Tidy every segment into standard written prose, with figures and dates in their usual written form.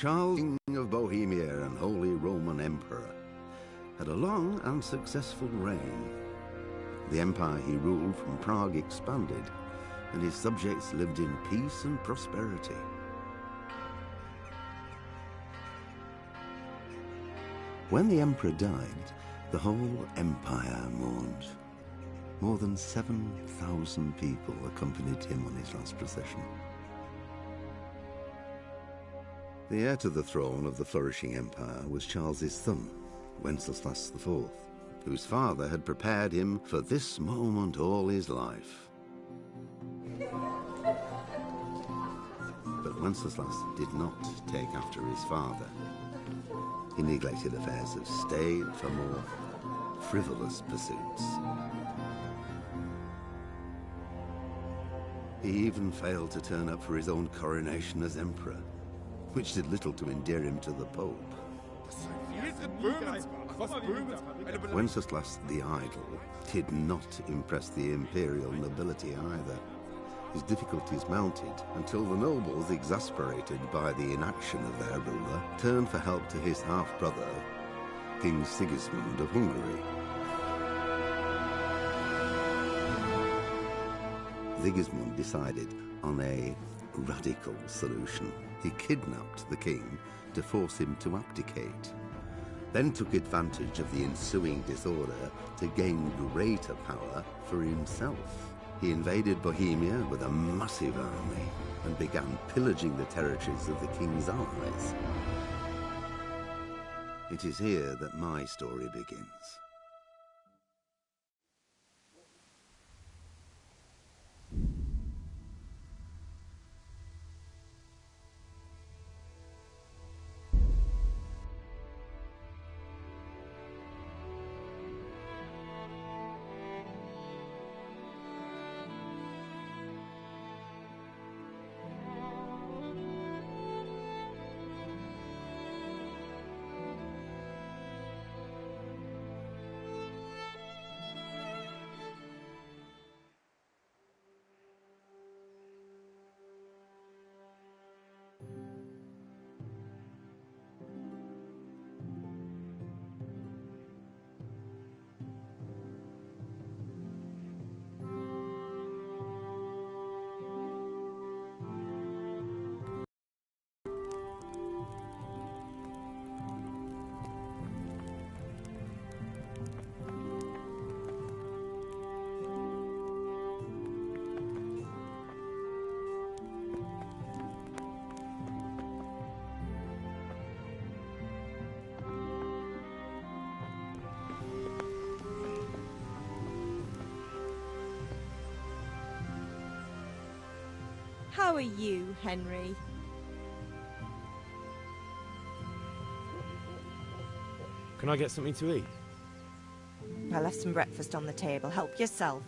Charles, King of Bohemia and Holy Roman Emperor, had a long and successful reign. The empire he ruled from Prague expanded, and his subjects lived in peace and prosperity. When the emperor died, the whole empire mourned. More than 7,000 people accompanied him on his last procession. The heir to the throne of the flourishing empire was Charles's son, Wenceslas IV, whose father had prepared him for this moment all his life. But Wenceslas did not take after his father. He neglected affairs of state for more frivolous pursuits. He even failed to turn up for his own coronation as emperor, which did little to endear him to the Pope. Wenceslas the Idle did not impress the imperial nobility either. His difficulties mounted until the nobles, exasperated by the inaction of their ruler, turned for help to his half-brother, King Sigismund of Hungary. Sigismund decided on a radical solution. He kidnapped the king to force him to abdicate, then took advantage of the ensuing disorder to gain greater power for himself. He invaded Bohemia with a massive army and began pillaging the territories of the king's allies. It is here that my story begins. How are you, Henry? Can I get something to eat? I left some breakfast on the table. Help yourself.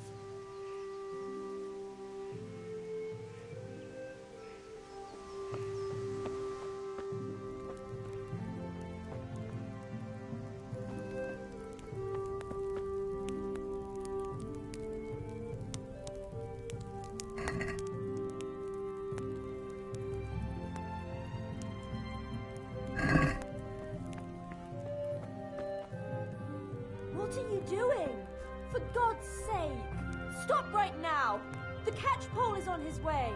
What are you doing? For God's sake! Stop right now! The catchpole is on his way!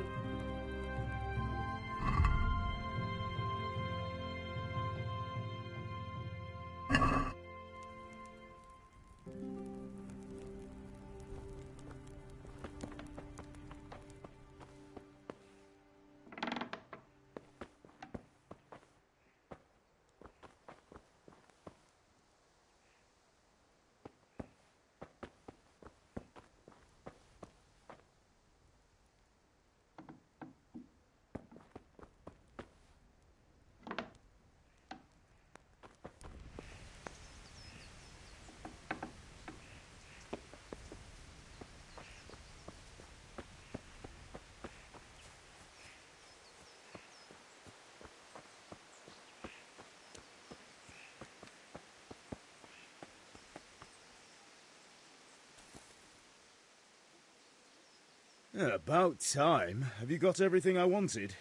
About time. Have you got everything I wanted?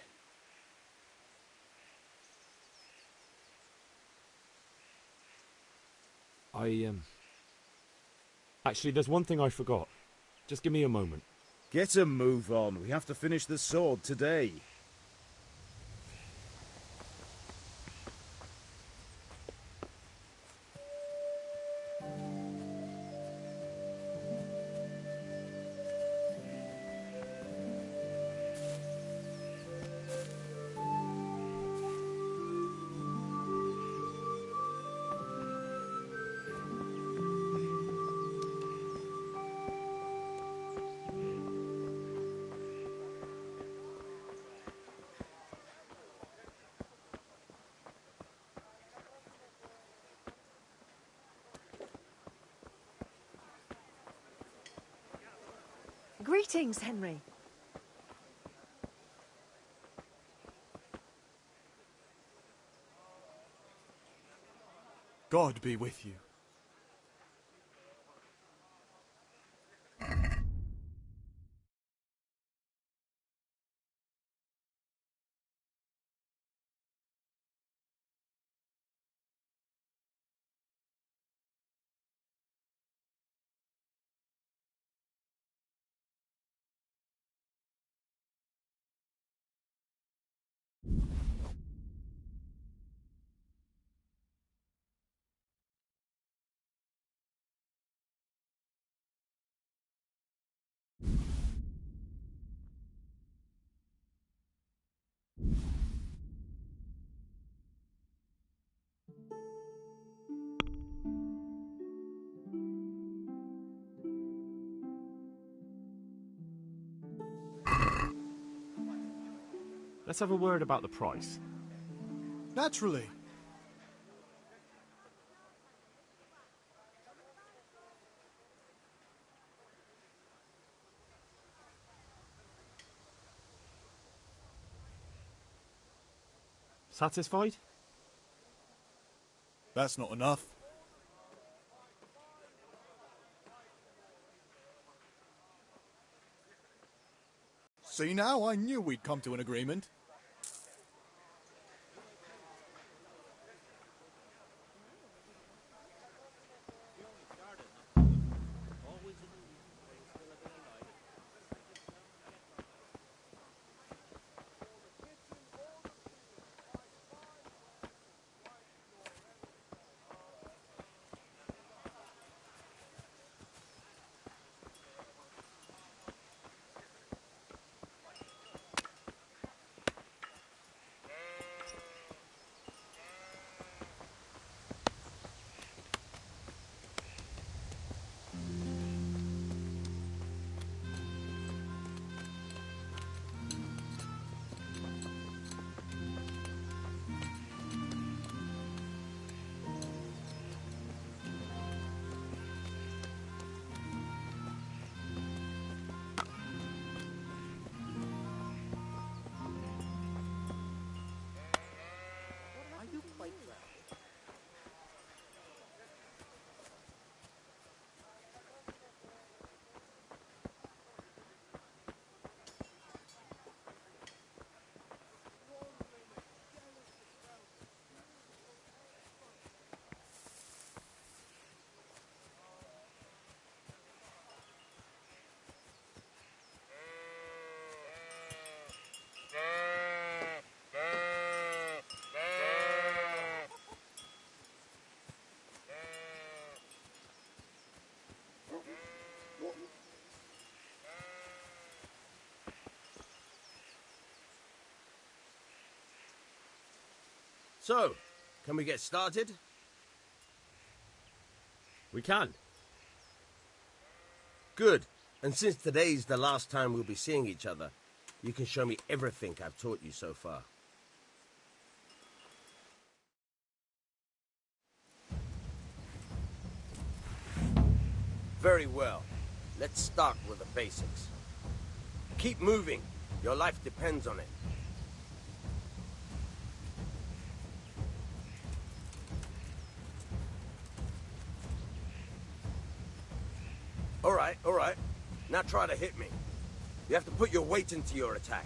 Actually, there's one thing I forgot. Just give me a moment. Get a move on. We have to finish the sword today. Greetings, Henry. God be with you. Let's have a word about the price. Naturally. Satisfied? That's not enough. See now, I knew we'd come to an agreement. So, can we get started? We can. Good. And since today's the last time we'll be seeing each other, you can show me everything I've taught you so far. Very well. Let's start with the basics. Keep moving. Your life depends on it. All right. Now try to hit me. You have to put your weight into your attack.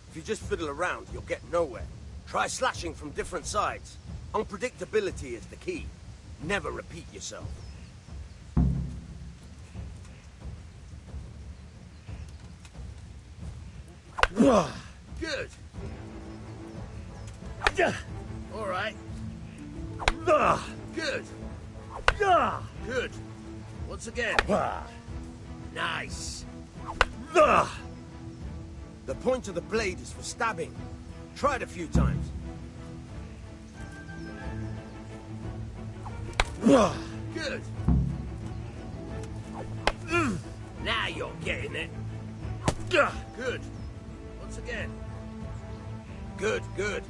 If you just fiddle around, you'll get nowhere. Try slashing from different sides. Unpredictability is the key. Never repeat yourself. Good. All right. Good. Good. Once again. Nice. The point of the blade is for stabbing. Try it a few times. Good. Now you're getting it. Good. Once again. Good, good.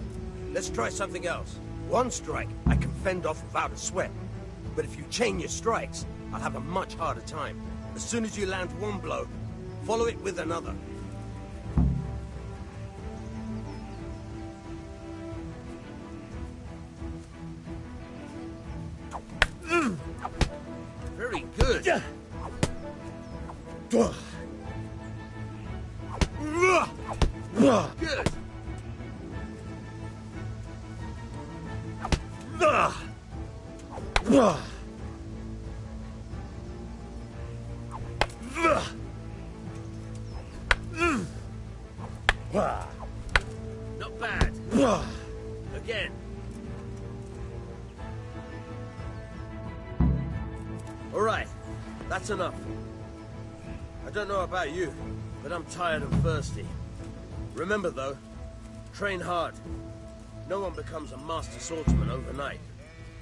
Let's try something else. One strike, I can fend off without a sweat. But if you chain your strikes, I'll have a much harder time. As soon as you land one blow, follow it with another. Very good. Good. Not bad. Again. All right, that's enough. I don't know about you, but I'm tired and thirsty. Remember though, train hard. No one becomes a master swordsman overnight.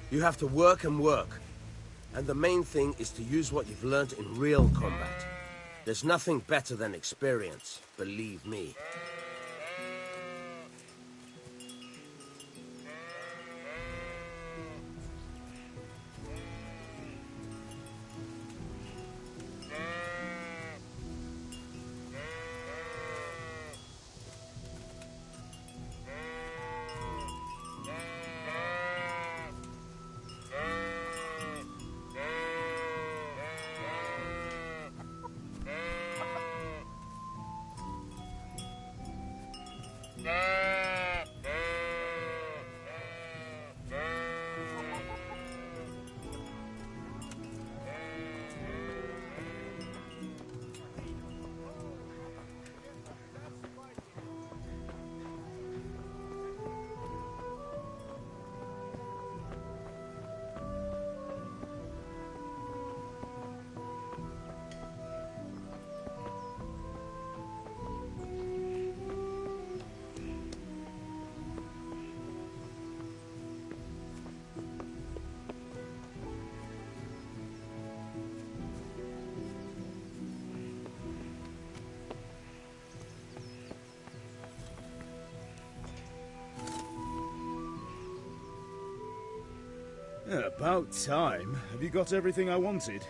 You have to work and work. And the main thing is to use what you've learned in real combat. There's nothing better than experience, believe me. Yeah, about time. Have you got everything I wanted?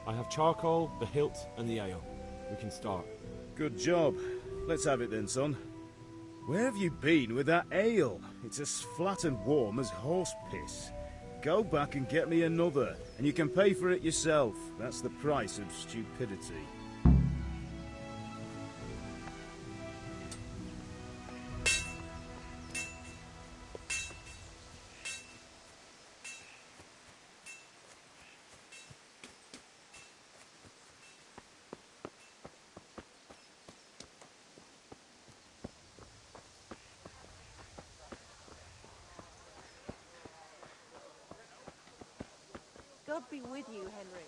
I have charcoal, the hilt, and the ale. We can start. Good job. Let's have it then, son. Where have you been with that ale? It's as flat and warm as horse piss. Go back and get me another, and you can pay for it yourself. That's the price of stupidity. God be with you, Henry.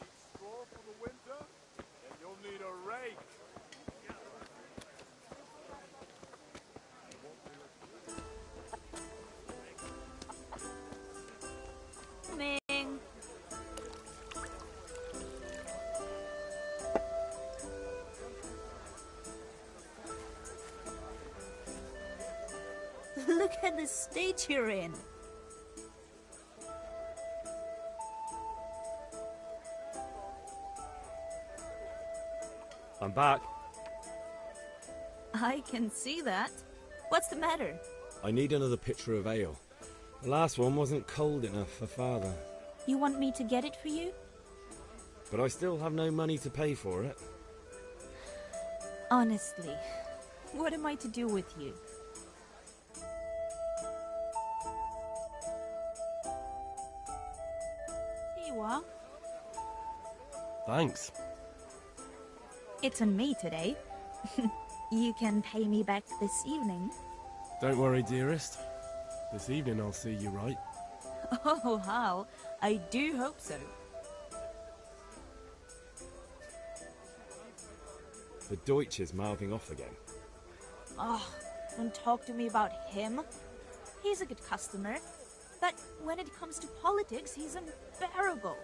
Need straw for the winter? Then you'll need a rake. Ming. Look at the state you're in. I'm back. I can see that. What's the matter? I need another pitcher of ale. The last one wasn't cold enough for Father. You want me to get it for you? But I still have no money to pay for it. Honestly, what am I to do with you? Thanks. It's on me today. You can pay me back this evening. Don't worry, dearest. This evening I'll see you right. Oh, Hal, I do hope so. The Deutsch is mouthing off again. Oh, don't talk to me about him. He's a good customer. But when it comes to politics, he's unbearable.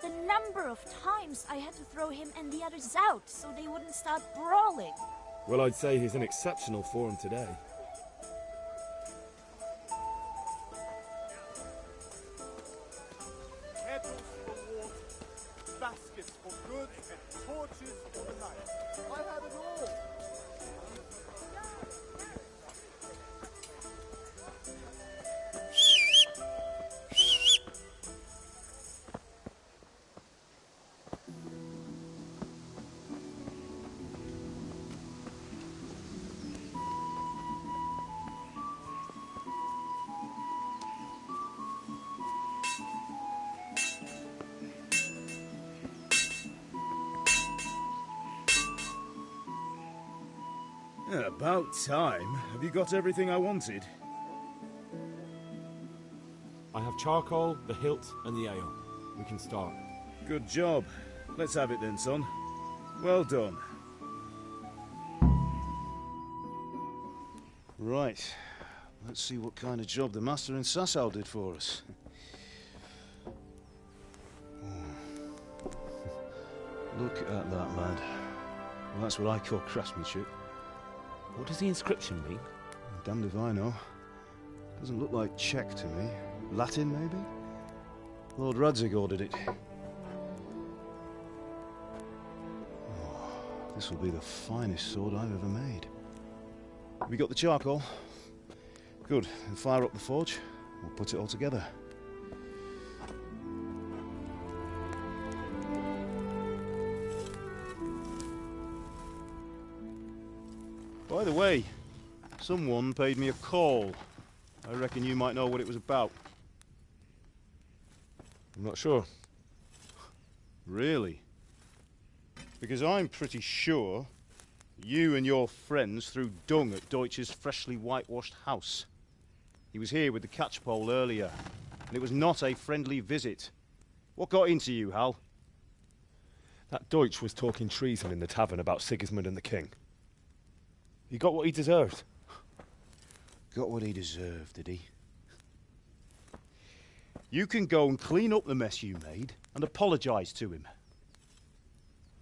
The number of times I had to throw him and the others out so they wouldn't start brawling. Well, I'd say he's in exceptional form today. Kettles for water, baskets for goods, and torches for the night. I had it all. About time. Have you got everything I wanted? I have charcoal, the hilt, and the ale. We can start. Good job. Let's have it then, son. Well done. Right. Let's see what kind of job the master in Sasau did for us. Look at that, lad. Well, that's what I call craftsmanship. What does the inscription mean? Damned if I know. Doesn't look like Czech to me. Latin, maybe? Lord Radzig ordered it. Oh, this will be the finest sword I've ever made. Have you got the charcoal? Good. Then fire up the forge. We'll put it all together. By the way, someone paid me a call. I reckon you might know what it was about. I'm not sure. Really? Because I'm pretty sure you and your friends threw dung at Deutsch's freshly whitewashed house. He was here with the catchpole earlier, and it was not a friendly visit. What got into you, Hal? That Deutsch was talking treason in the tavern about Sigismund and the king. He got what he deserved. Got what he deserved, did he? You can go and clean up the mess you made and apologise to him.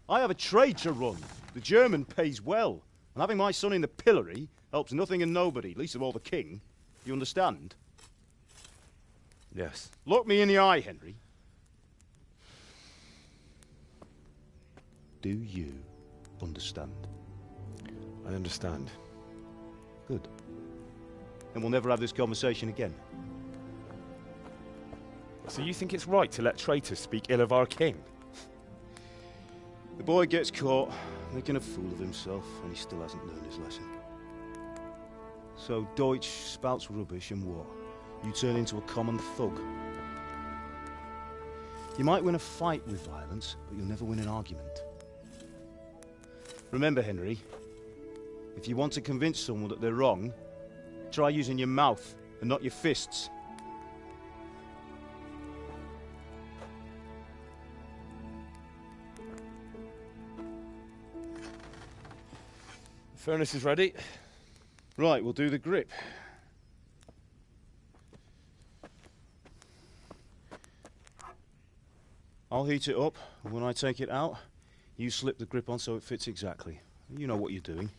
I have a trade to run. The German pays well, and having my son in the pillory helps nothing and nobody, least of all the king. You understand? Yes. Look me in the eye, Henry. Do you understand? I understand. Good. Then we'll never have this conversation again. So you think it's right to let traitors speak ill of our king? The boy gets caught, making a fool of himself, and he still hasn't learned his lesson. So Deutsch spouts rubbish, and what? You turn into a common thug. You might win a fight with violence, but you'll never win an argument. Remember, Henry, if you want to convince someone that they're wrong, try using your mouth and not your fists. The furnace is ready. Right, we'll do the grip. I'll heat it up, and when I take it out, you slip the grip on so it fits exactly. You know what you're doing.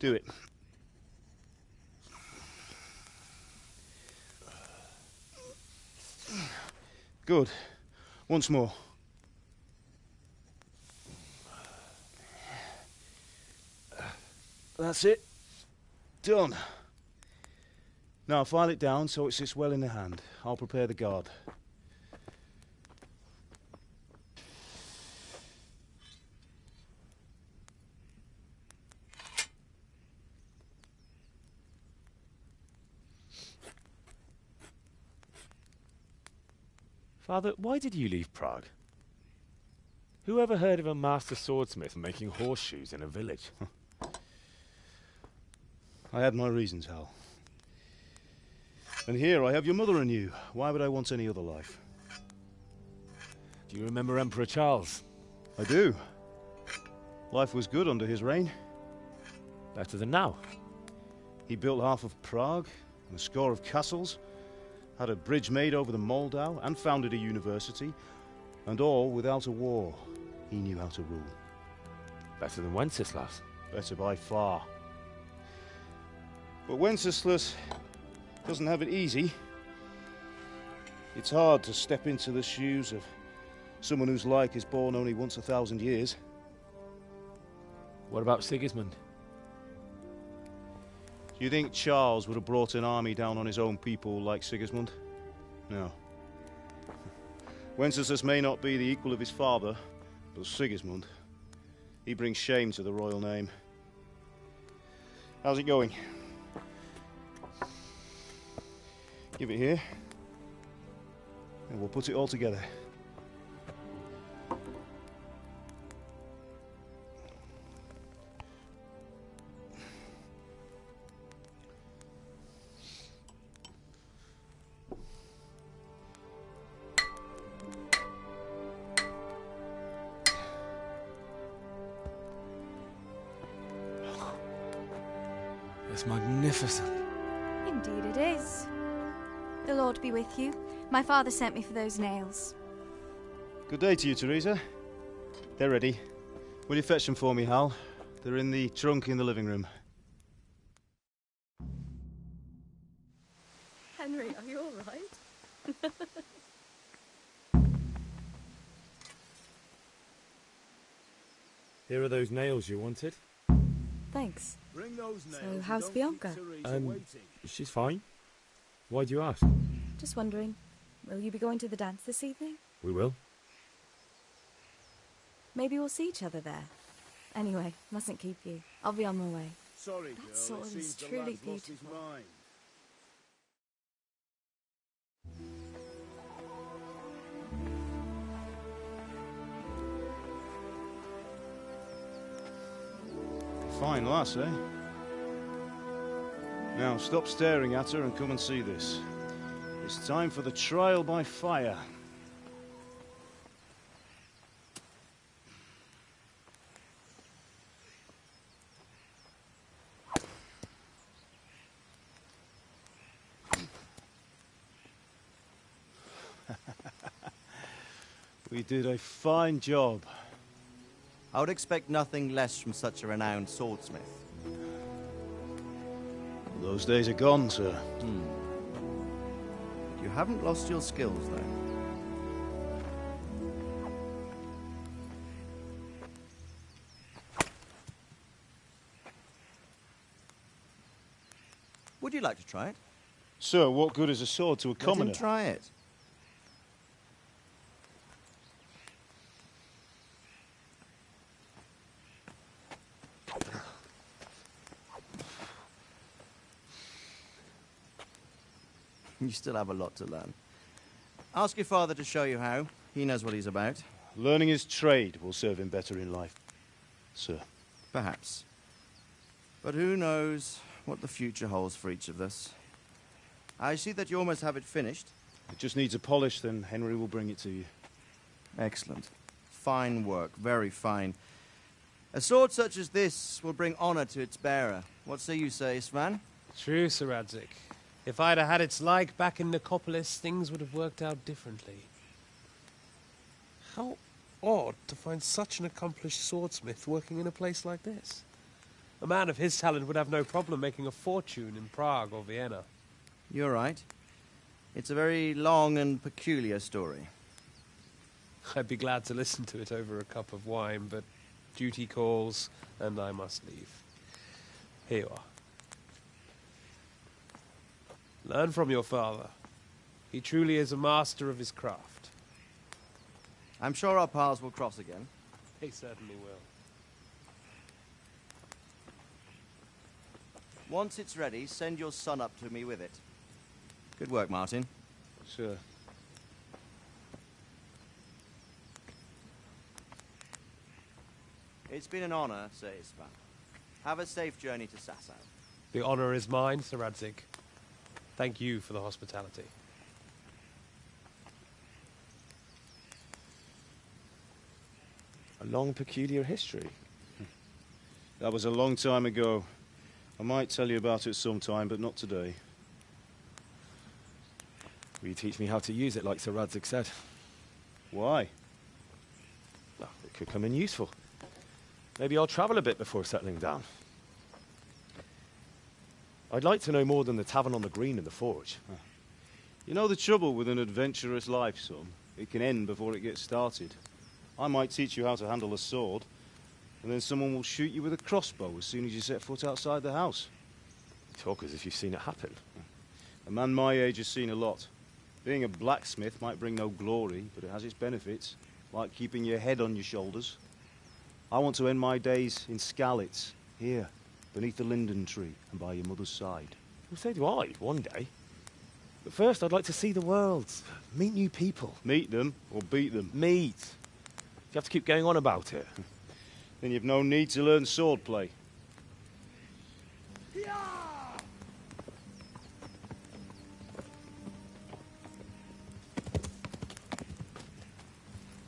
Do it. Good. Once more. That's it. Done. Now file it down so it sits well in the hand. I'll prepare the guard. Father, why did you leave Prague? Who ever heard of a master swordsmith making horseshoes in a village? I had my reasons, Hal. And here I have your mother and you. Why would I want any other life? Do you remember Emperor Charles? I do. Life was good under his reign. Better than now. He built half of Prague and a score of castles, had a bridge made over the Moldau, and founded a university, and all without a war. He knew how to rule. Better than Wenceslas. Better by far. But Wenceslas doesn't have it easy. It's hard to step into the shoes of someone whose like is born only once 1,000 years. What about Sigismund? Do you think Charles would have brought an army down on his own people like Sigismund? No. Wenceslas may not be the equal of his father, but Sigismund, he brings shame to the royal name. How's it going? Give it here, and we'll put it all together. It's magnificent. Indeed it is. The Lord be with you. My father sent me for those nails. Good day to you, Teresa. They're ready. Will you fetch them for me, Hal? They're in the trunk in the living room. Henry, are you all right? Here are those nails you wanted. Thanks. Bring those nails. So, how's Bianca? She's fine. Why do you ask? Just wondering, will you be going to the dance this evening? We will. Maybe we'll see each other there. Anyway, mustn't keep you. I'll be on my way. Sorry, That girl. sword It is seems the truly lad's lost his beautiful. mind. Fine lass, eh? Now, stop staring at her and come and see this. It's time for the trial by fire. We did a fine job. I would expect nothing less from such a renowned swordsmith. Those days are gone, sir. You haven't lost your skills, though. Would you like to try it? Sir, what good is a sword to a commoner? Let him try it. You still have a lot to learn. Ask your father to show you how. He knows what he's about. Learning his trade will serve him better in life, sir. Perhaps. But who knows what the future holds for each of us. I see that you almost have it finished. It just needs a polish, then Henry will bring it to you. Excellent. Fine work. Very fine. A sword such as this will bring honor to its bearer. What say you, Svan? True, Sir Radzik. If I'd have had its like back in Nicopolis, things would have worked out differently. How odd to find such an accomplished swordsmith working in a place like this. A man of his talent would have no problem making a fortune in Prague or Vienna. You're right. It's a very long and peculiar story. I'd be glad to listen to it over a cup of wine, but duty calls, and I must leave. Here you are. Learn from your father. He truly is a master of his craft. I'm sure our paths will cross again. He certainly will. Once it's ready, send your son up to me with it. Good work, Martin. Sir. It's been an honor, Sir Ispan. Have a safe journey to Sasau. The honor is mine, Sir Radzig. Thank you for the hospitality. A long, peculiar history. That was a long time ago. I might tell you about it sometime, but not today. Will you teach me how to use it, like Sir Radzig said? Why? Well, it could come in useful. Maybe I'll travel a bit before settling down. I'd like to know more than the tavern on the green and the forge. You know the trouble with an adventurous life, son? It can end before it gets started. I might teach you how to handle a sword, and then someone will shoot you with a crossbow as soon as you set foot outside the house. You talk as if you've seen it happen. A man my age has seen a lot. Being a blacksmith might bring no glory, but it has its benefits, like keeping your head on your shoulders. I want to end my days in Skalitz, here, beneath the linden tree and by your mother's side. Well, so do I, one day. But first, I'd like to see the world, meet new people. Meet them or beat them? Meet. You have to keep going on about it. Then you've no need to learn swordplay.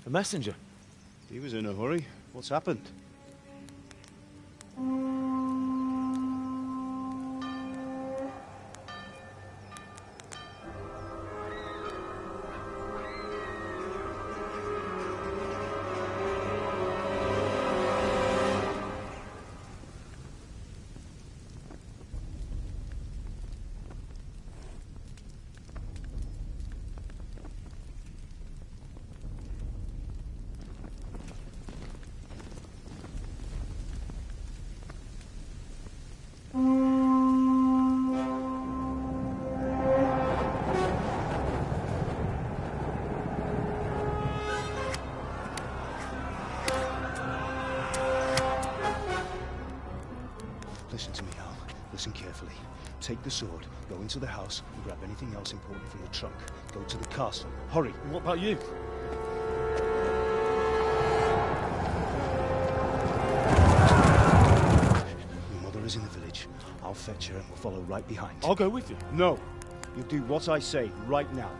A messenger. He was in a hurry. What's happened? Listen to me, Al. Listen carefully. Take the sword, go into the house, and grab anything else important from the trunk. Go to the castle. Hurry! And what about you? Your mother is in the village. I'll fetch her and we'll follow right behind. I'll go with you. No! You'll do what I say right now.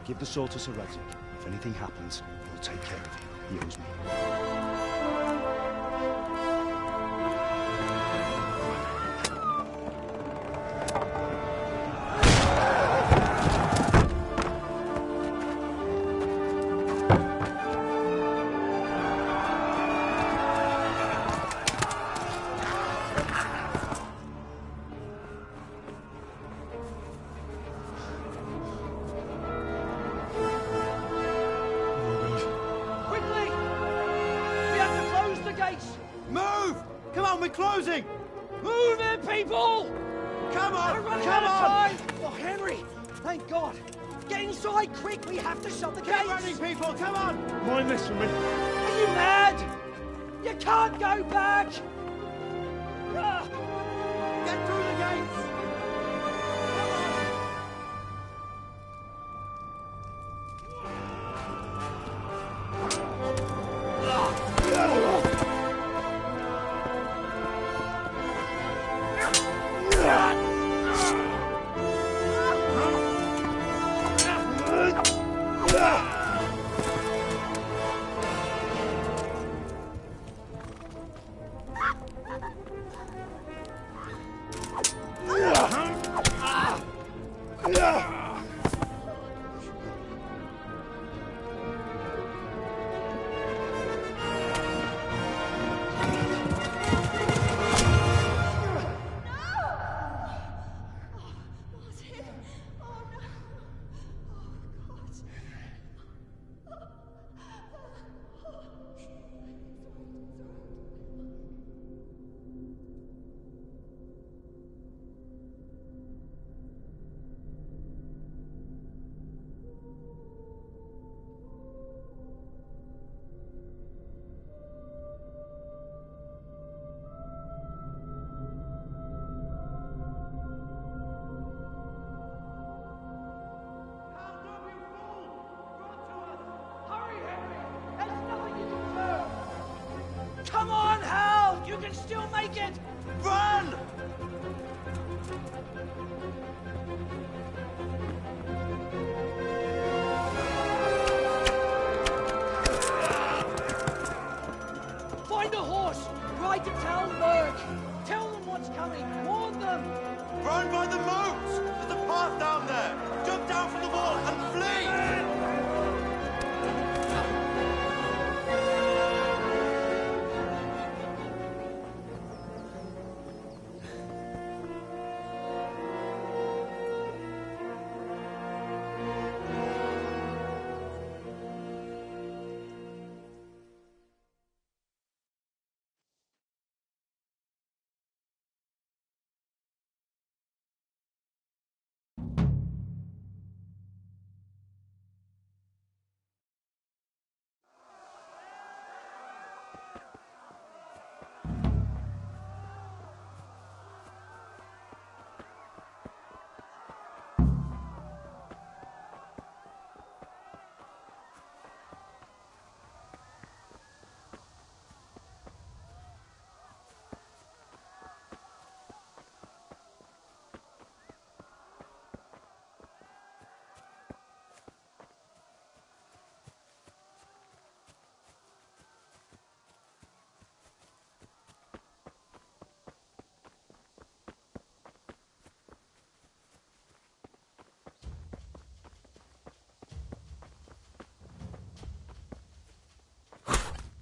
Give the sword to Sir Radzig. If anything happens, he'll take care of you. He owes me. Closing! Move in, people! Come on! Come on! Oh, Henry! Thank God! Get inside, quick! We have to shut the gates! Get running, people! Come on! Mind this from me. Are you mad? You can't go back! Get through the gates! them! Run by the moat! There's a path down there! Jump down from the wall and flee!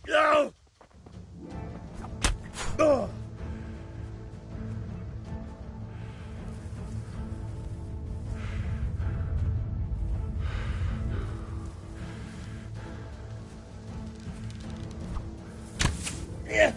No! Oh! Yeah.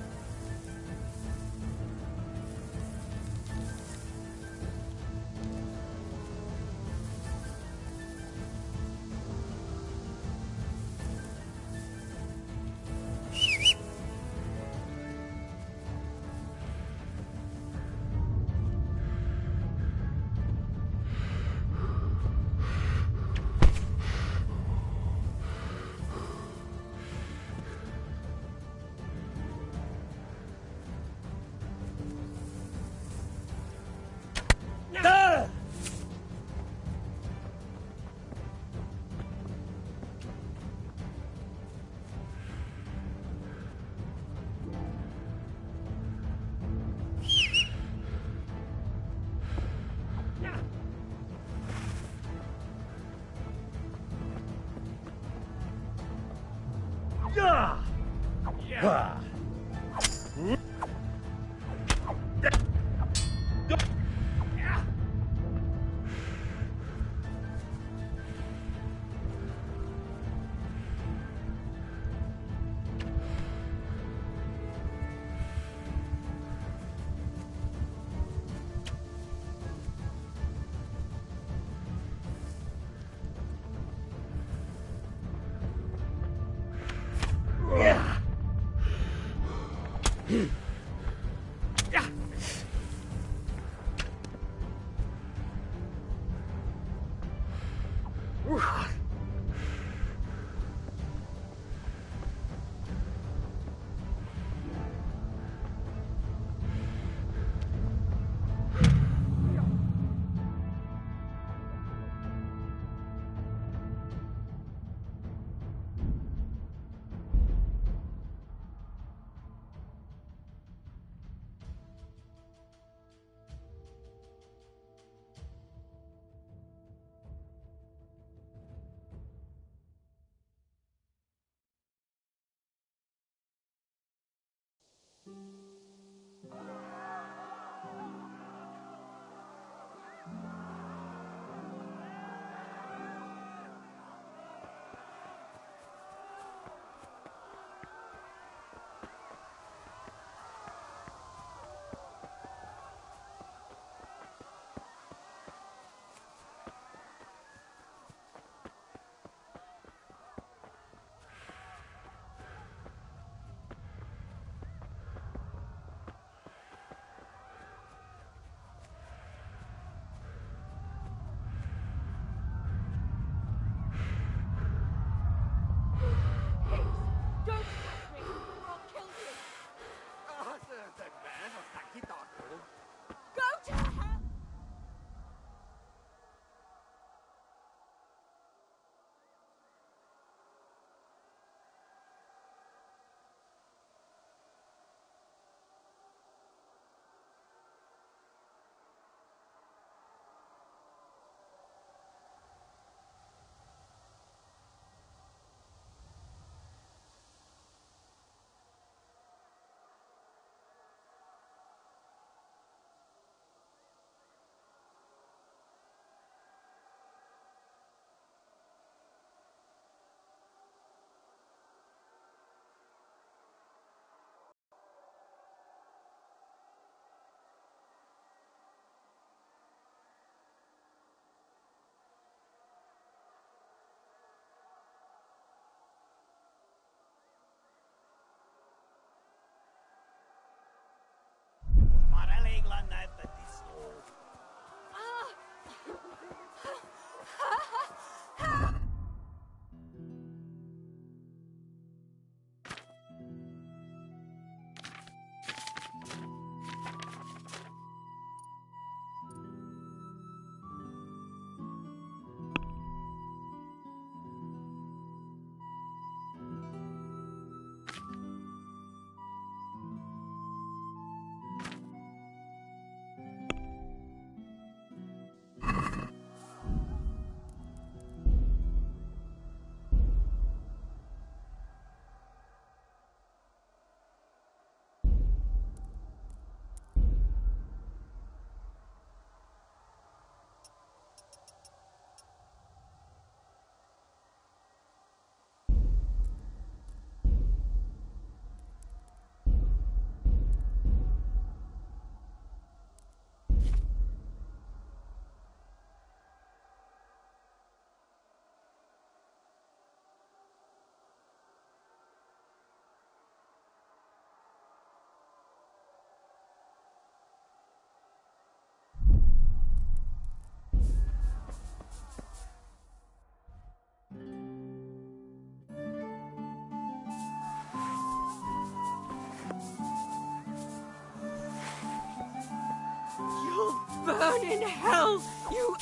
You'll burn in hell, you...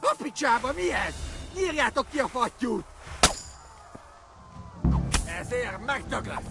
A picsába mi ez? Nyírjátok ki a fattyút! Ezért megdöglök!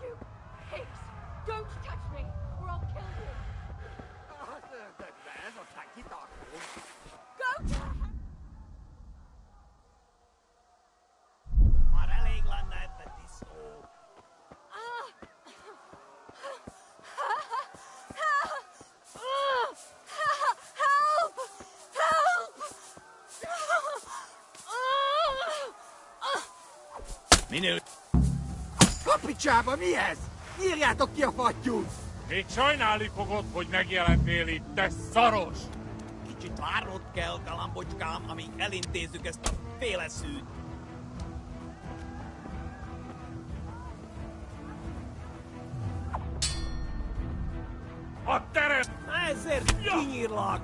You pigs! Don't touch me, or I'll kill you! Go to hell! Már elég lenne ebben disznó. Help! Help! Minő... A picsába mi ez? Nyírjátok ki a fattyút! Még sajnálni fogod, hogy megjelentél itt, te szaros! Kicsit várnod kell, galambocskám, amíg elintézzük ezt a féleszűt. A teret! Ezért kinyírlak!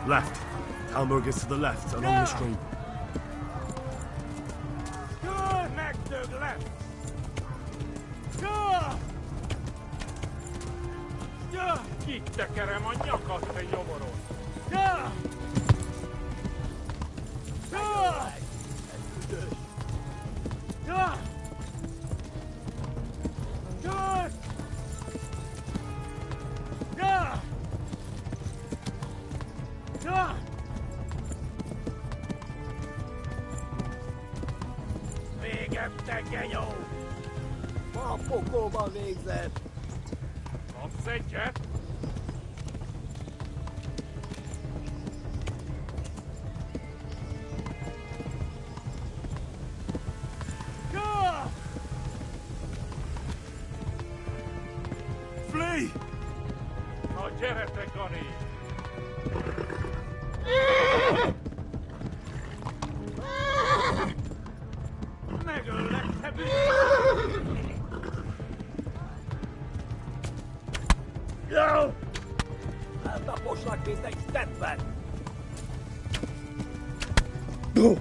Left. Hamburg is to the left, along the stream. Megdög left! Kitekerem a nyakat, te joboros! Végem, te genyó! Ma a pokolban végzett! Kapsz egyet? Flee! Na gyere, te Gani! Megöllek, te Jó! Eltaposlak, víz egy steppet! Yeah.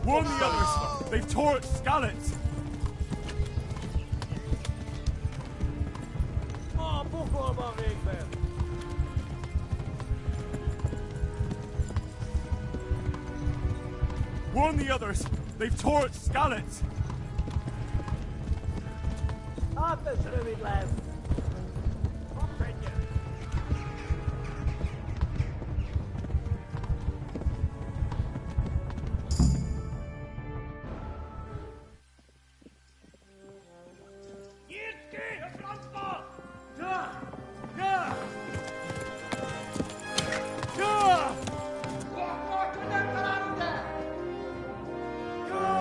Warn the others! They've torched Skallets! Warn the others! They've torched Skallets!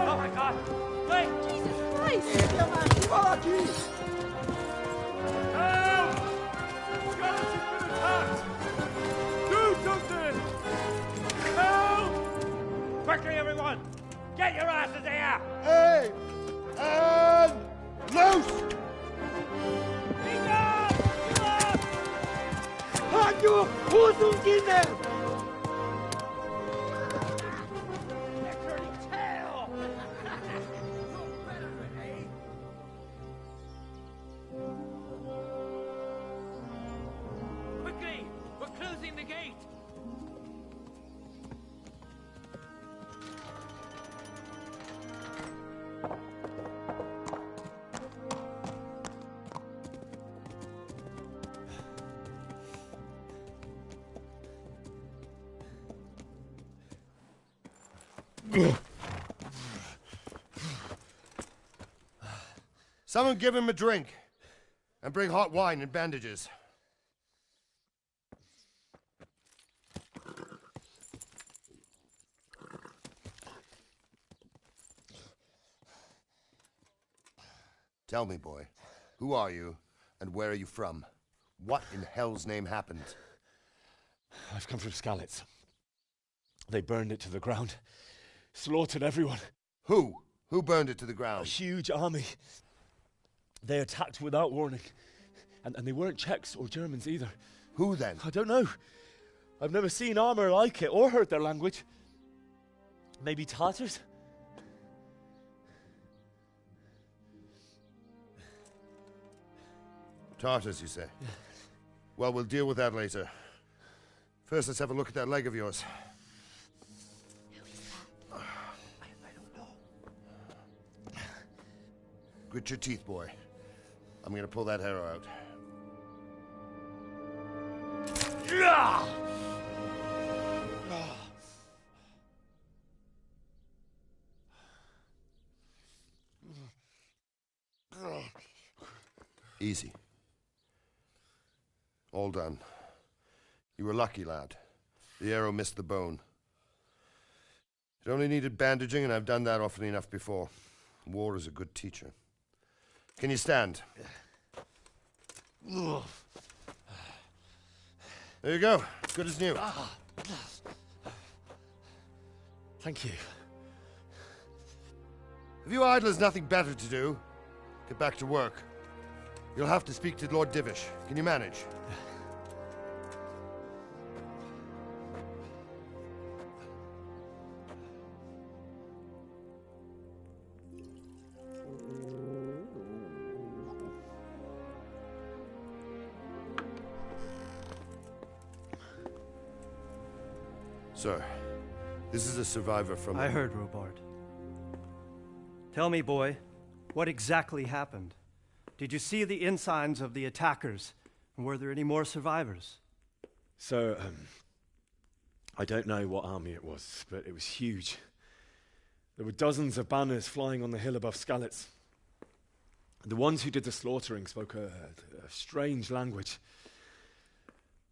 Oh my God! Wait! Jesus Christ! Help! Skallets have been attacked! Do something! Help! Quickly, everyone! Get your asses here! Hey! And loose! Hanju! Husungine! Quickly! We're closing the gate! Someone give him a drink. And bring hot wine and bandages. Tell me, boy, who are you and where are you from? What in hell's name happened? I've come from Skallets. They burned it to the ground. Slaughtered everyone. Who? Who burned it to the ground? A huge army. They attacked without warning. And they weren't Czechs or Germans either. Who then? I don't know. I've never seen armor like it or heard their language. Maybe Tatars? Tartars, you say? Yeah. Well, we'll deal with that later. First, let's have a look at that leg of yours. I don't know. Grit your teeth, boy. I'm gonna pull that arrow out. Easy. All done. You were lucky, lad. The arrow missed the bone. It only needed bandaging, and I've done that often enough before. War is a good teacher. Can you stand? There you go. Good as new. Thank you. If you idlers nothing better to do, get back to work. You'll have to speak to Lord Divish. Can you manage? Sir, this is a survivor from... I heard, Robart. Tell me, boy, what exactly happened? Did you see the ensigns of the attackers? And were there any more survivors? So, I don't know what army it was, but it was huge. There were dozens of banners flying on the hill above Skallets. The ones who did the slaughtering spoke a strange language.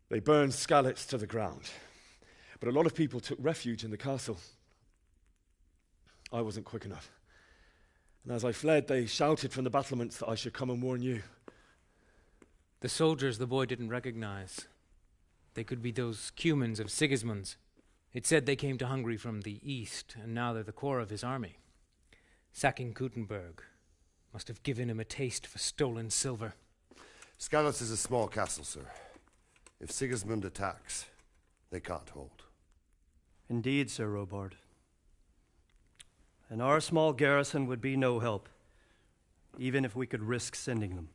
They burned Skallets to the ground. But a lot of people took refuge in the castle. I wasn't quick enough. And as I fled, they shouted from the battlements that I should come and warn you. The soldiers the boy didn't recognize. They could be those Cumans of Sigismund's. It said they came to Hungary from the east, and now they're the core of his army. Sacking Kuttenberg. Must have given him a taste for stolen silver. Skalitz is a small castle, sir. If Sigismund attacks, they can't hold. Indeed, Sir Robard. And our small garrison would be no help, even if we could risk sending them.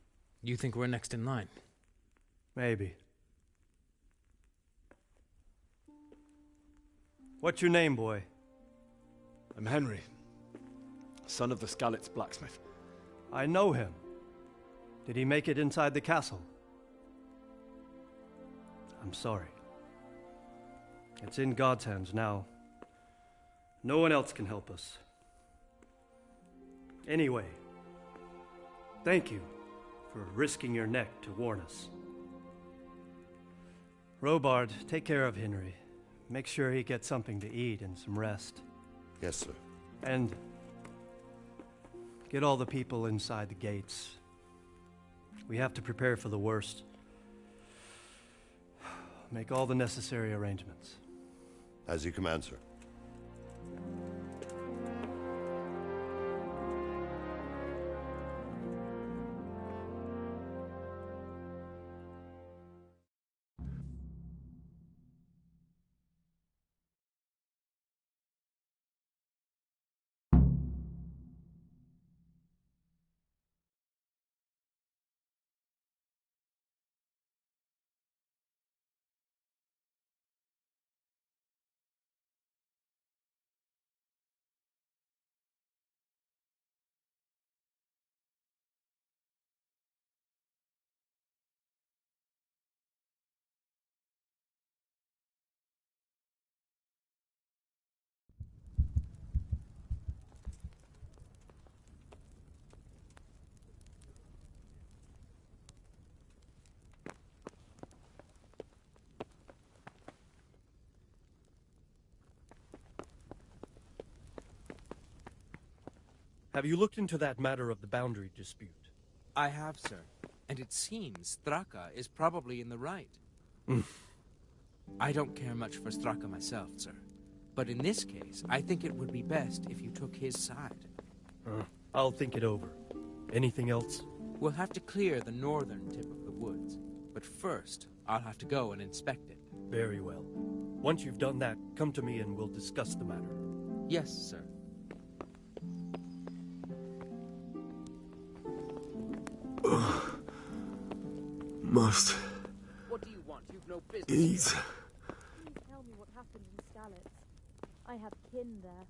You think we're next in line? Maybe. What's your name, boy? I'm Henry, son of the Skalitz blacksmith. I know him. Did he make it inside the castle? I'm sorry. It's in God's hands now. No one else can help us. Anyway, thank you for risking your neck to warn us. Robard, take care of Henry. Make sure he gets something to eat and some rest. Yes, sir. And get all the people inside the gates. We have to prepare for the worst. Make all the necessary arrangements. As you command, sir. Have you looked into that matter of the boundary dispute? I have, sir. And it seems Straka is probably in the right. I don't care much for Straka myself, sir. But in this case, I think it would be best if you took his side. I'll think it over. Anything else? We'll have to clear the northern tip of the woods. But first, I'll have to go and inspect it. Very well. Once you've done that, come to me and we'll discuss the matter. Yes, sir. Must What do you want? You've no business. eat. Please tell me what happened in Skalitz. I have kin there.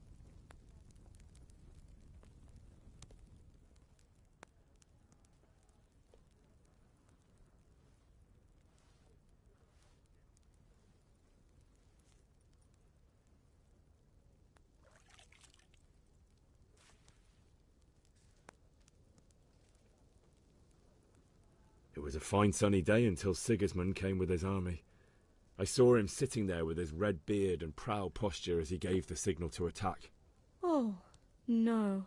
It was a fine sunny day until Sigismund came with his army. I saw him sitting there with his red beard and proud posture as he gave the signal to attack. Oh, no.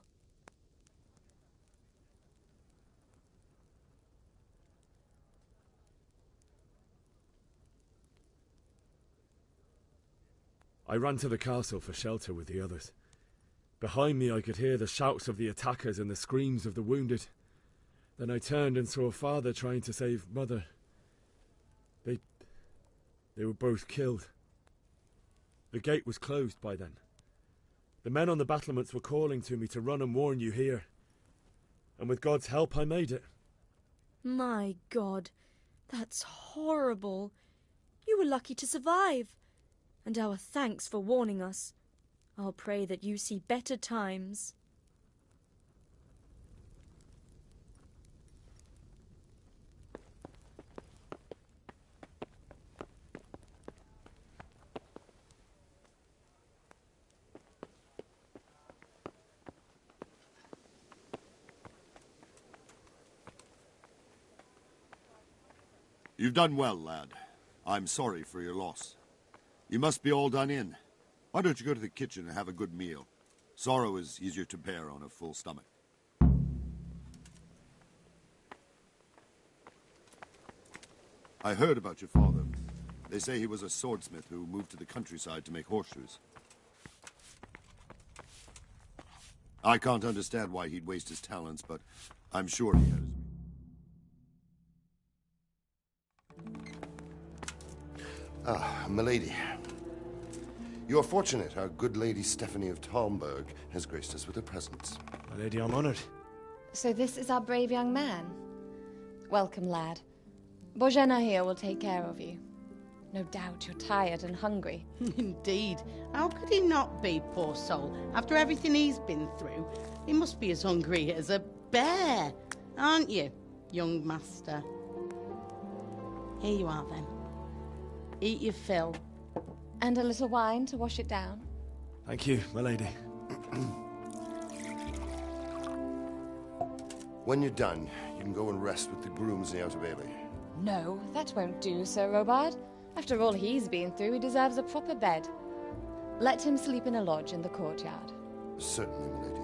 I ran to the castle for shelter with the others. Behind me I could hear the shouts of the attackers and the screams of the wounded. Then I turned and saw Father trying to save Mother. They were both killed. The gate was closed by then. The men on the battlements were calling to me to run and warn you here. And with God's help I made it. My God, that's horrible. You were lucky to survive. And our thanks for warning us. I'll pray that you see better times. You've done well, lad. I'm sorry for your loss. You must be all done in. Why don't you go to the kitchen and have a good meal? Sorrow is easier to bear on a full stomach. I heard about your father. They say he was a swordsmith who moved to the countryside to make horseshoes. I can't understand why he'd waste his talents, but I'm sure he had his... Ah, milady. You are fortunate our good lady Stephanie of Talmberg has graced us with her presence. My lady, I'm honored. So this is our brave young man. Welcome, lad. Bojena here will take care of you. No doubt you're tired and hungry. Indeed. How could he not be, poor soul? After everything he's been through, he must be as hungry as a bear, aren't you, young master? Here you are, then. Eat your fill. And a little wine to wash it down. Thank you, my lady. When you're done, you can go and rest with the grooms in the Outer Bailey. No, that won't do, Sir Robard. After all he's been through, he deserves a proper bed. Let him sleep in a lodge in the courtyard. Certainly, milady.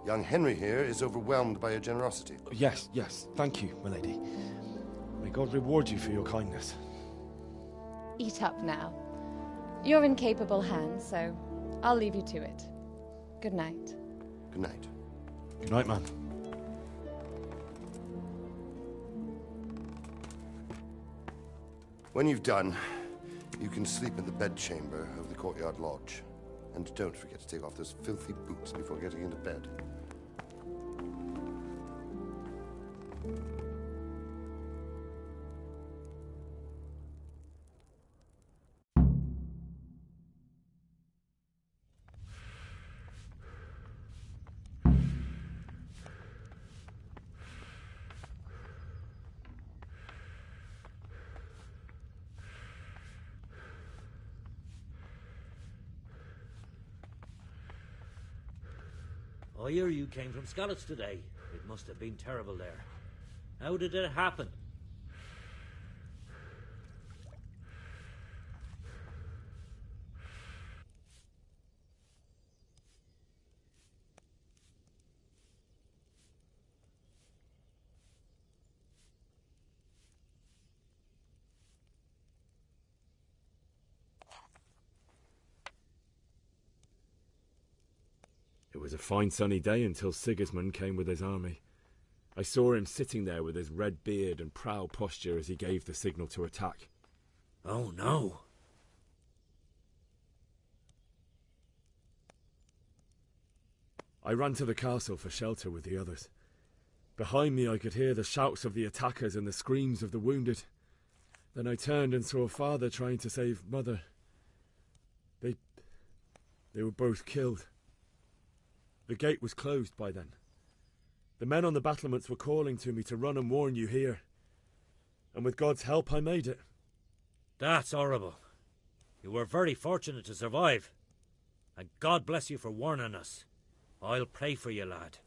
Young Henry here is overwhelmed by your generosity. Yes, yes. Thank you, my lady. May God reward you for your kindness. Eat up now. You're in capable hands, so I'll leave you to it. Good night. Good night. Good night, man. When you've done, you can sleep in the bedchamber of the courtyard lodge. And don't forget to take off those filthy boots before getting into bed. I hear you came from Skalitz today. It must have been terrible there. How did it happen? It was a fine sunny day until Sigismund came with his army. I saw him sitting there with his red beard and proud posture as he gave the signal to attack. Oh no! I ran to the castle for shelter with the others. Behind me I could hear the shouts of the attackers and the screams of the wounded. Then I turned and saw father trying to save mother. They were both killed. The gate was closed by then. The men on the battlements were calling to me to run and warn you here. And with God's help, I made it. That's horrible. You were very fortunate to survive. And God bless you for warning us. I'll pray for you, lad.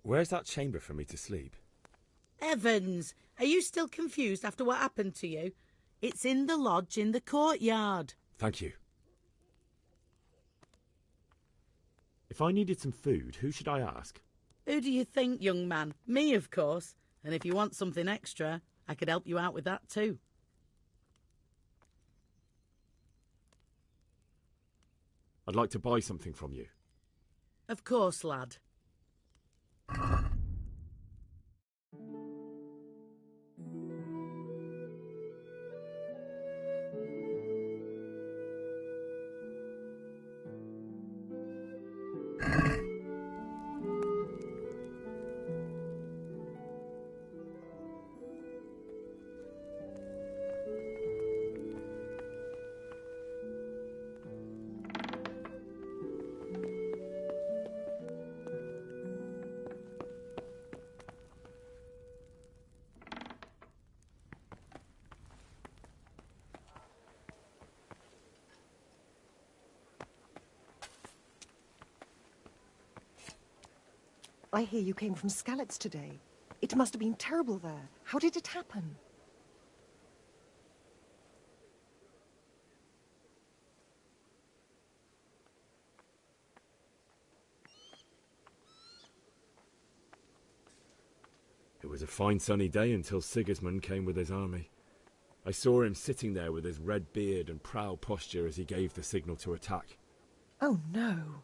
Where's that chamber for me to sleep? Evans, are you still confused after what happened to you? It's in the lodge in the courtyard. Thank you. If I needed some food, who should I ask? Who do you think, young man? Me, of course. And if you want something extra, I could help you out with that too. I'd like to buy something from you. Of course, lad. I hear you came from Skalitz today. It must have been terrible there. How did it happen? It was a fine sunny day until Sigismund came with his army. I saw him sitting there with his red beard and proud posture as he gave the signal to attack. Oh, no.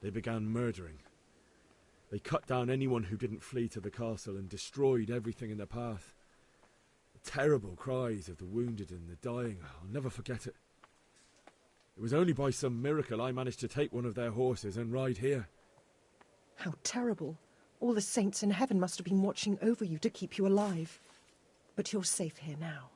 They began murdering. They cut down anyone who didn't flee to the castle and destroyed everything in their path. The terrible cries of the wounded and the dying, I'll never forget it. It was only by some miracle I managed to take one of their horses and ride here. How terrible. All the saints in heaven must have been watching over you to keep you alive. But you're safe here now.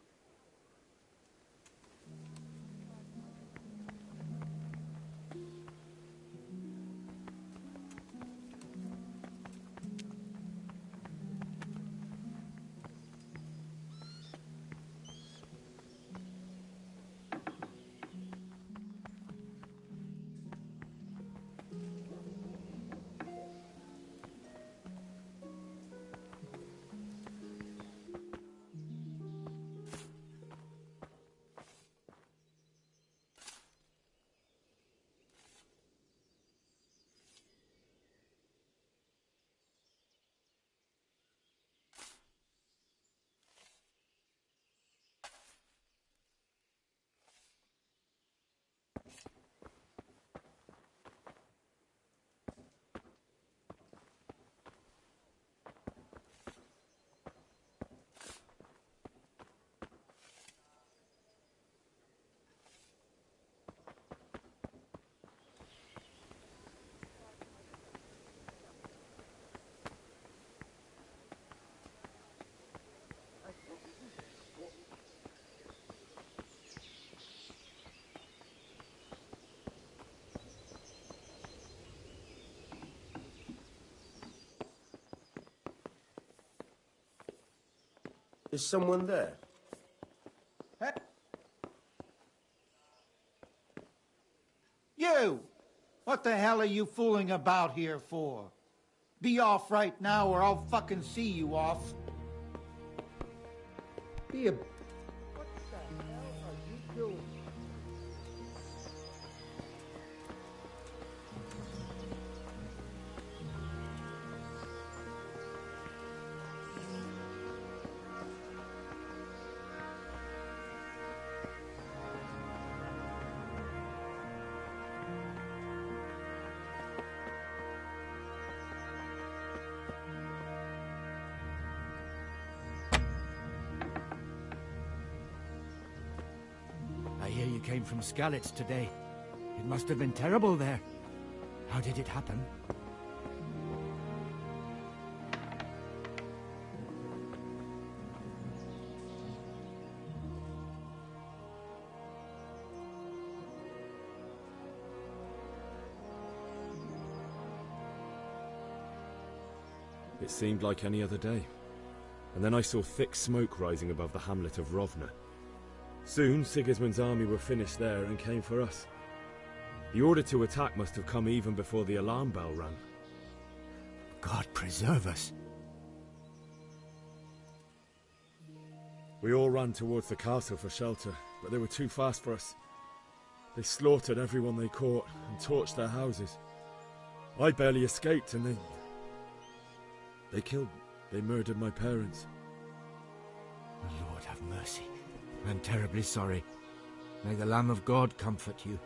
Is someone there? You! What the hell are you fooling about here for? Be off right now or I'll fucking see you off. Be a... What the hell are you doing? I hear you came from Skalitz today. It must have been terrible there. How did it happen? It seemed like any other day. And then I saw thick smoke rising above the hamlet of Rovna. Soon, Sigismund's army were finished there and came for us. The order to attack must have come even before the alarm bell rang. God preserve us. We all ran towards the castle for shelter, but they were too fast for us. They slaughtered everyone they caught and torched their houses. I barely escaped, and they murdered my parents. Lord have mercy. I'm terribly sorry. May the Lamb of God comfort you.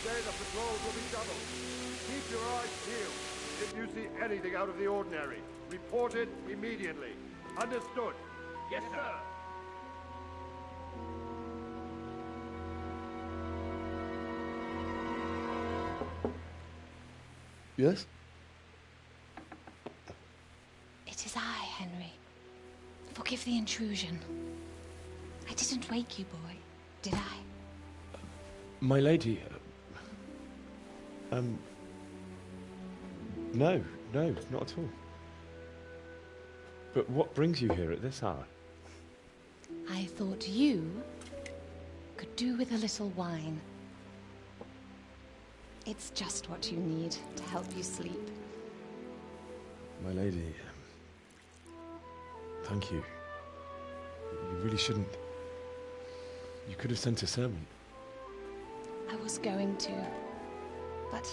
Today the patrols will be doubled. Keep your eyes peeled. If you see anything out of the ordinary, report it immediately. Understood? Yes, sir. Yes? It is I, Henry. Forgive the intrusion. I didn't wake you, boy, did I? My lady... No, not at all. But what brings you here at this hour? I thought you could do with a little wine. It's just what you need to help you sleep. My lady... thank you. You really shouldn't... You could have sent a servant. I was going to. But,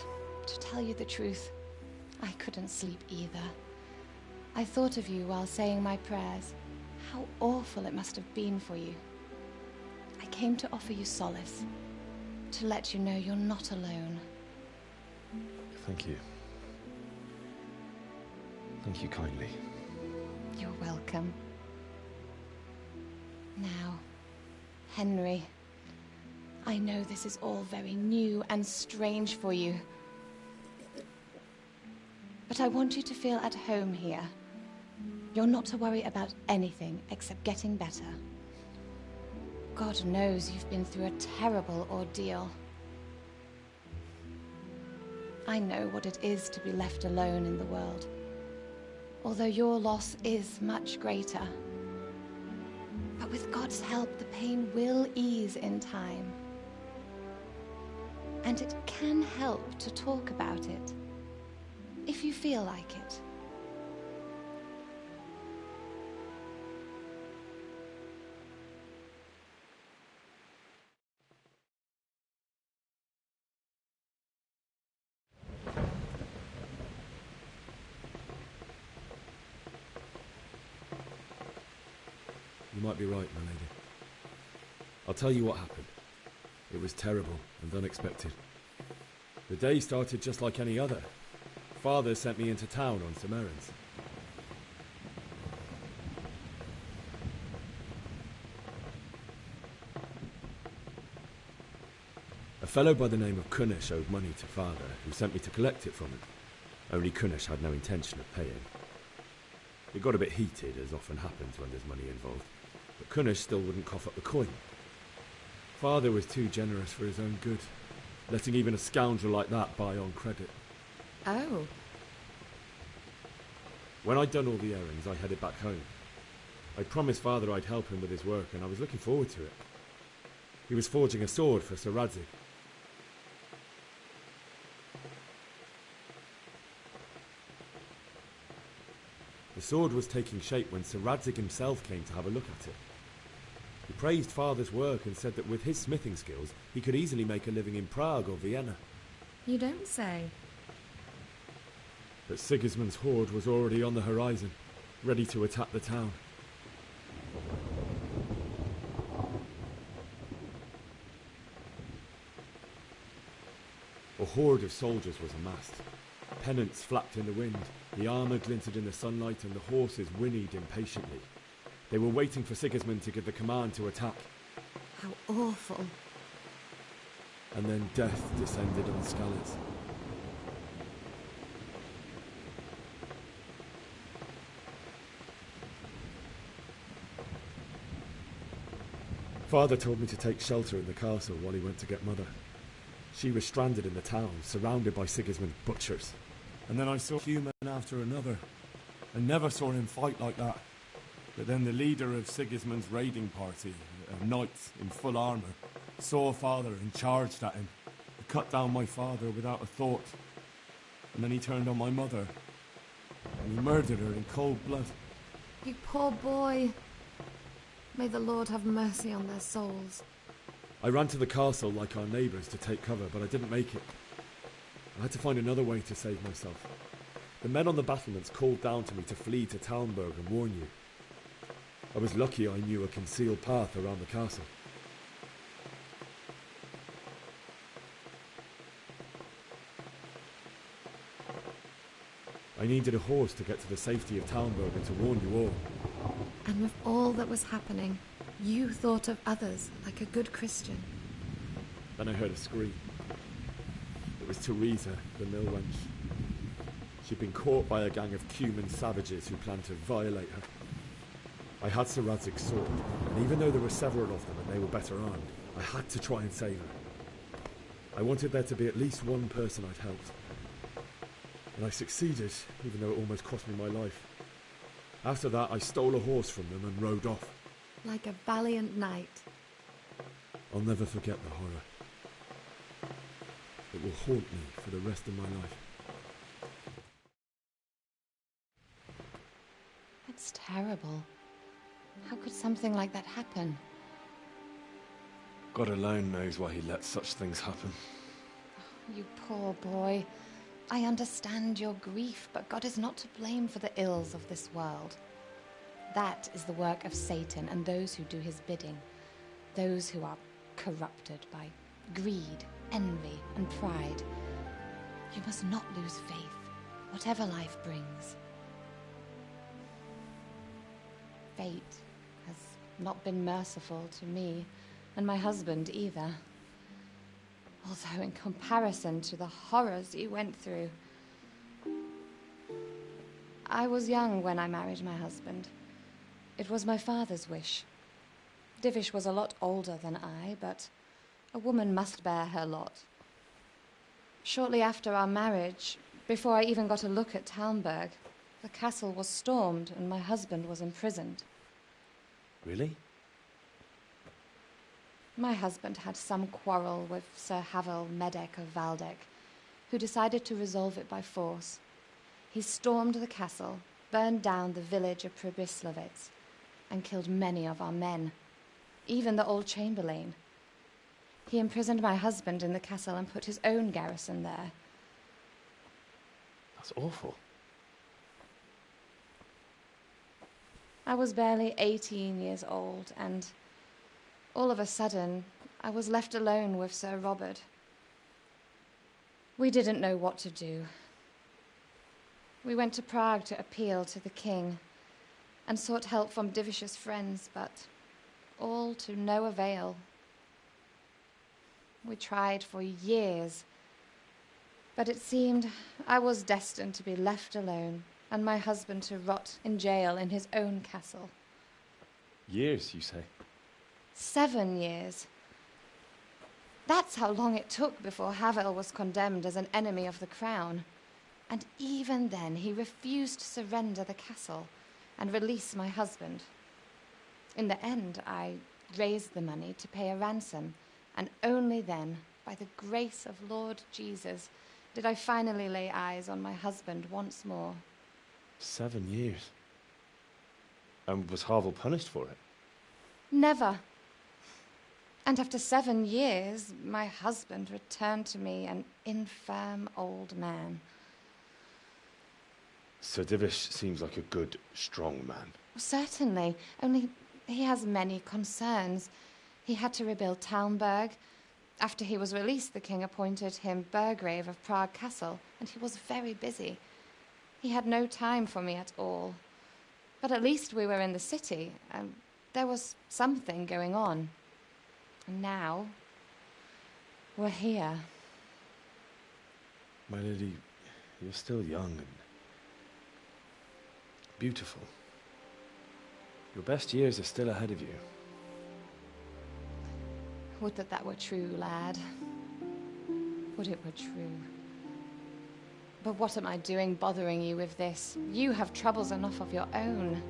to tell you the truth, I couldn't sleep either. I thought of you while saying my prayers. How awful it must have been for you. I came to offer you solace. To let you know you're not alone. Thank you. Thank you kindly. You're welcome. Now, Henry, I know this is all very new and strange for you. But I want you to feel at home here. You're not to worry about anything except getting better. God knows you've been through a terrible ordeal. I know what it is to be left alone in the world, although your loss is much greater. But with God's help, the pain will ease in time. And it can help to talk about it, if you feel like it. You might be right, my lady. I'll tell you what happened. It was terrible and unexpected. The day started just like any other. Father sent me into town on some errands. A fellow by the name of Kunish owed money to Father, who sent me to collect it from him. Only Kunish had no intention of paying. It got a bit heated, as often happens when there's money involved, but Kunish still wouldn't cough up the coin. Father was too generous for his own good, letting even a scoundrel like that buy on credit. Oh. When I'd done all the errands, I headed back home. I promised Father I'd help him with his work, and I was looking forward to it. He was forging a sword for Sir Radzig. The sword was taking shape when Sir Radzig himself came to have a look at it. He praised Father's work and said that with his smithing skills, he could easily make a living in Prague or Vienna. You don't say. But Sigismund's horde was already on the horizon, ready to attack the town. A horde of soldiers was amassed. Pennants flapped in the wind, the armour glinted in the sunlight, and the horses whinnied impatiently. They were waiting for Sigismund to give the command to attack. How awful. And then death descended on Skalitz. Father told me to take shelter in the castle while he went to get Mother. She was stranded in the town, surrounded by Sigismund's butchers. And then I saw human after another. I never saw him fight like that. But then the leader of Sigismund's raiding party, a knight in full armour, saw Father and charged at him. He cut down my father without a thought. And then he turned on my mother. And he murdered her in cold blood. You poor boy. May the Lord have mercy on their souls. I ran to the castle like our neighbours to take cover, but I didn't make it. I had to find another way to save myself. The men on the battlements called down to me to flee to Talmberg and warn you. I was lucky I knew a concealed path around the castle. I needed a horse to get to the safety of Talmberg and to warn you all. And with all that was happening, you thought of others like a good Christian. Then I heard a scream. It was Teresa, the mill wench. She'd been caught by a gang of Cuman savages who planned to violate her. I had Sir Radzig's sword, and even though there were several of them and they were better armed, I had to try and save her. I wanted there to be at least one person I'd helped. And I succeeded, even though it almost cost me my life. After that, I stole a horse from them and rode off. Like a valiant knight. I'll never forget the horror. It will haunt me for the rest of my life. That's terrible. How could something like that happen? God alone knows why he lets such things happen. You poor boy. I understand your grief, but God is not to blame for the ills of this world. That is the work of Satan and those who do his bidding. Those who are corrupted by greed, envy, and pride. You must not lose faith, whatever life brings. Fate has not been merciful to me, and my husband either. Although in comparison to the horrors you went through. I was young when I married my husband. It was my father's wish. Divish was a lot older than I, but a woman must bear her lot. Shortly after our marriage, before I even got a look at Talmberg, the castle was stormed and my husband was imprisoned. Really? My husband had some quarrel with Sir Havel Medek of Valdek, who decided to resolve it by force. He stormed the castle, burned down the village of Pribyslavitz, and killed many of our men, even the old chamberlain. He imprisoned my husband in the castle and put his own garrison there. That's awful. I was barely 18 years old, and all of a sudden, I was left alone with Sir Robert. We didn't know what to do. We went to Prague to appeal to the king and sought help from Divish's friends, but all to no avail. We tried for years, but it seemed I was destined to be left alone and my husband to rot in jail in his own castle. Years, you say? 7 years. That's how long it took before Havel was condemned as an enemy of the crown. And even then, he refused to surrender the castle and release my husband. In the end, I raised the money to pay a ransom, and only then, by the grace of Lord Jesus, did I finally lay eyes on my husband once more. 7 years? And was Havel punished for it? Never. And after 7 years, my husband returned to me an infirm old man. Sir Divish seems like a good, strong man. Certainly, only he has many concerns. He had to rebuild Talmberg. After he was released, the king appointed him Burgrave of Prague Castle, and he was very busy. He had no time for me at all. But at least we were in the city, and there was something going on. And now, we're here. My lady, you're still young and beautiful. Your best years are still ahead of you. Would that that were true, lad. Would it were true. But what am I doing bothering you with this? You have troubles enough of your own.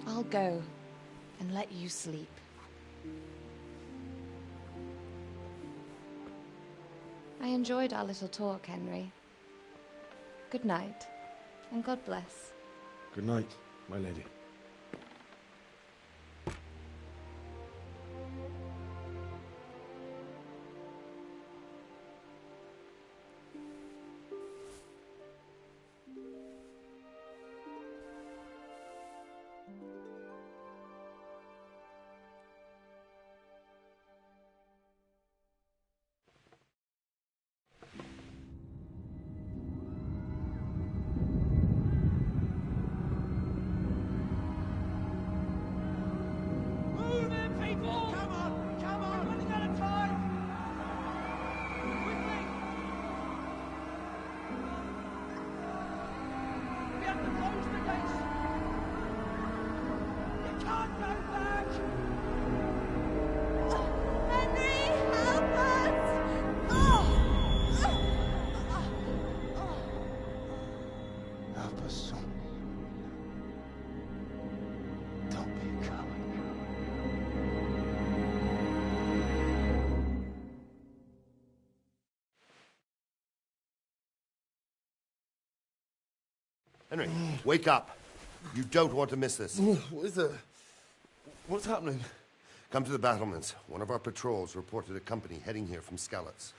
I'll go and let you sleep. I enjoyed our little talk, Henry. Good night, and God bless. Good night, my lady. Henry, wake up. You don't want to miss this. What is that? What's happening? Come to the battlements. One of our patrols reported a company heading here from Skalitz.